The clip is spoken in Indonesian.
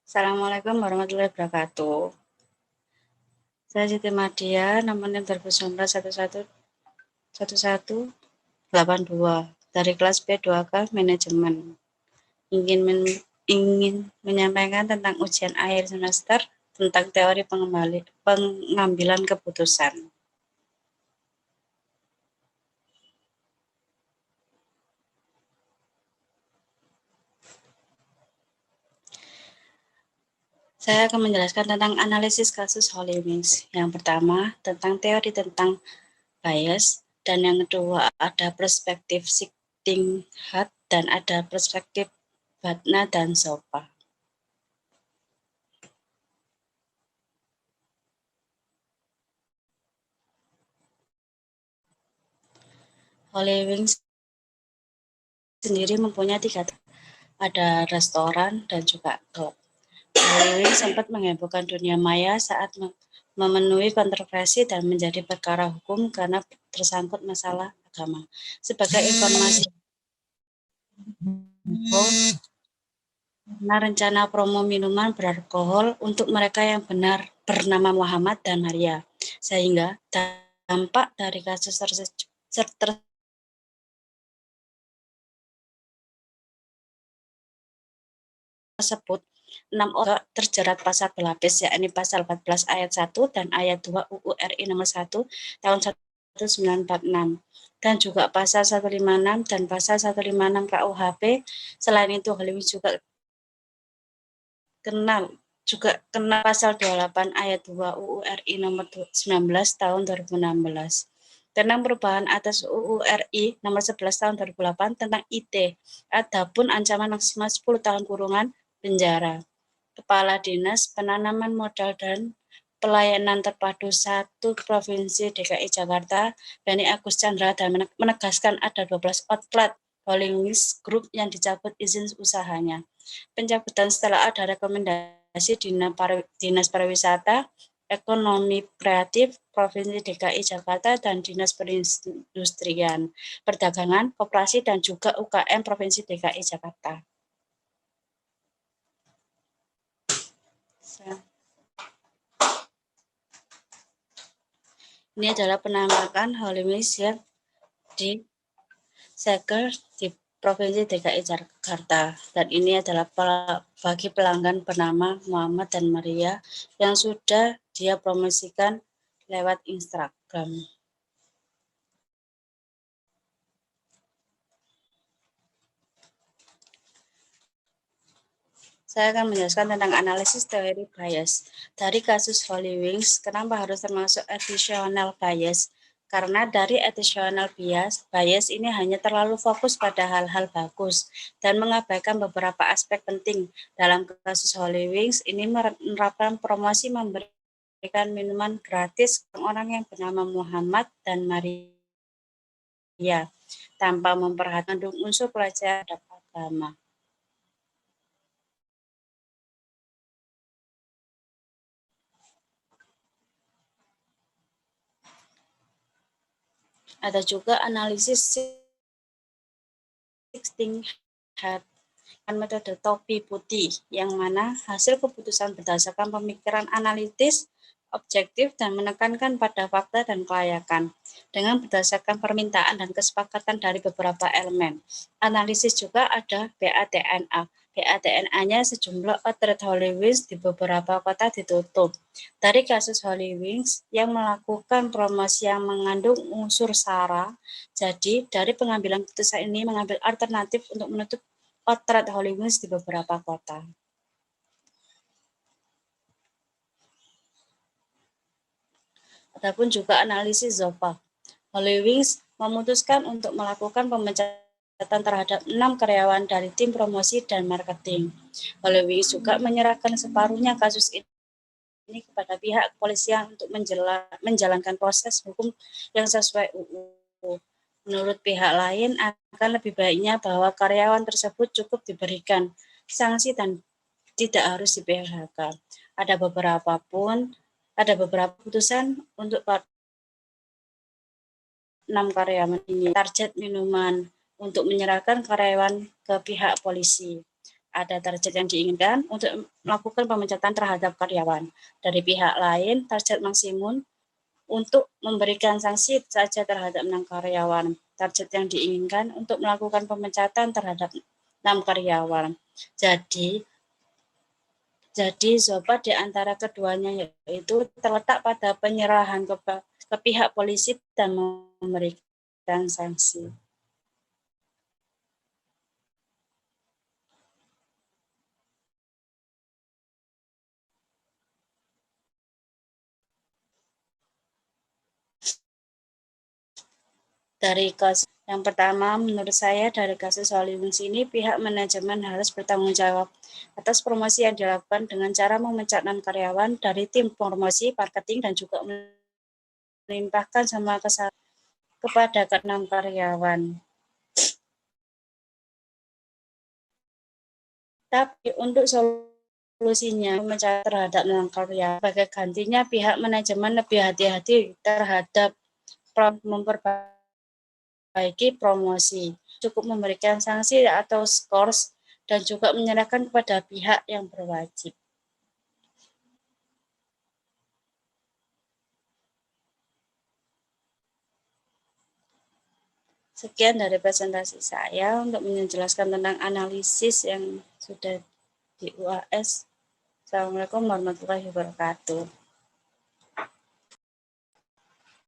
Assalamualaikum warahmatullahi wabarakatuh. Saya Siti Madia, nomor induk 1182 dari kelas B2K Manajemen. Ingin menyampaikan tentang ujian akhir semester tentang teori pengambilan keputusan. Saya akan menjelaskan tentang analisis kasus Hollywings. Yang pertama, tentang teori tentang bias, dan yang kedua ada perspektif Sittinghat dan ada perspektif Batna dan Sopa. Hollywings sendiri mempunyai 3, ada restoran dan juga klub. Hollywings sempat menghebohkan dunia maya saat memenuhi kontroversi dan menjadi perkara hukum karena tersangkut masalah agama. Sebagai informasi, karena rencana promo minuman beralkohol untuk mereka yang benar bernama Muhammad dan Maria, sehingga dampak dari kasus tersebut 6 orang terjerat pasal berlapis, yakni pasal 14 ayat 1 dan ayat 2 UU RI nomor 1 tahun 1946 dan juga pasal 156 dan pasal 156 KUHP. Selain itu, Hollywings juga kena pasal 28 ayat 2 UU RI nomor 19 tahun 2016 tentang perubahan atas UU RI nomor 11 tahun 2008 tentang IT. Adapun ancaman maksimal 10 tahun kurungan penjara. Kepala Dinas Penanaman Modal dan Pelayanan Terpadu 1 Provinsi DKI Jakarta, Beni Agus Chandra, dan menegaskan ada 12 outlet Hollywings Group yang dicabut izin usahanya. Pencabutan setelah ada rekomendasi Dinas Pariwisata, Ekonomi Kreatif Provinsi DKI Jakarta dan Dinas Perindustrian, Perdagangan, Koperasi dan juga UKM Provinsi DKI Jakarta. Ini adalah penampakan Hollywings yang disegel di Provinsi DKI Jakarta, dan ini adalah bagi pelanggan bernama Muhammad dan Maria yang sudah dia promosikan lewat Instagram. Saya akan menjelaskan tentang analisis teori bias. Dari kasus Hollywings, kenapa harus termasuk attritional bias? Karena dari attritional bias ini hanya terlalu fokus pada hal-hal bagus dan mengabaikan beberapa aspek penting. Dalam kasus Hollywings, ini menerapkan promosi memberikan minuman gratis ke orang yang bernama Muhammad dan Maria tanpa memperhatikan unsur pelecehan terhadap agama. Ada juga analisis Sittinghat dan metode topi putih, yang mana hasil keputusan berdasarkan pemikiran analitis, objektif, dan menekankan pada fakta dan kelayakan dengan berdasarkan permintaan dan kesepakatan dari beberapa elemen. Analisis juga ada BATNA. BATNA-nya sejumlah outlet Hollywings di beberapa kota ditutup. Dari kasus Hollywings yang melakukan promosi yang mengandung unsur SARA, jadi dari pengambilan keputusan ini mengambil alternatif untuk menutup outlet Hollywings di beberapa kota. Adapun juga analisis Zopa. Hollywings memutuskan untuk melakukan pemecatan terhadap 6 karyawan dari tim promosi dan marketing. Hollywings juga menyerahkan separuhnya kasus ini kepada pihak kepolisian untuk menjalankan proses hukum yang sesuai UU. Menurut pihak lain, akan lebih baiknya bahwa karyawan tersebut cukup diberikan sanksi dan tidak harus di PHK. Ada beberapa putusan untuk 6 karyawan ini. Target minuman untuk menyerahkan karyawan ke pihak polisi. ada target yang diinginkan untuk melakukan pemecatan terhadap karyawan. Dari pihak lain, target maksimum untuk memberikan sanksi saja terhadap 6 karyawan. Target yang diinginkan untuk melakukan pemecatan terhadap 6 karyawan. Jadi zobat di antara keduanya yaitu terletak pada penyerahan ke pihak polisi dan memberikan sanksi. Dari kasus yang pertama, menurut saya dari kasus Hollywood ini, pihak manajemen harus bertanggung jawab atas promosi yang dilakukan dengan cara memecat 6 karyawan dari tim promosi, marketing, dan juga melimpahkan semua kesalahan kepada ke-6 karyawan. Tapi untuk solusinya memecat terhadap 6 karyawan, sebagai gantinya pihak manajemen lebih hati-hati terhadap memperbaiki promosi, cukup memberikan sanksi atau skors, dan juga menyerahkan kepada pihak yang berwajib. Sekian dari presentasi saya untuk menjelaskan tentang analisis yang sudah di UAS. Assalamualaikum warahmatullahi wabarakatuh.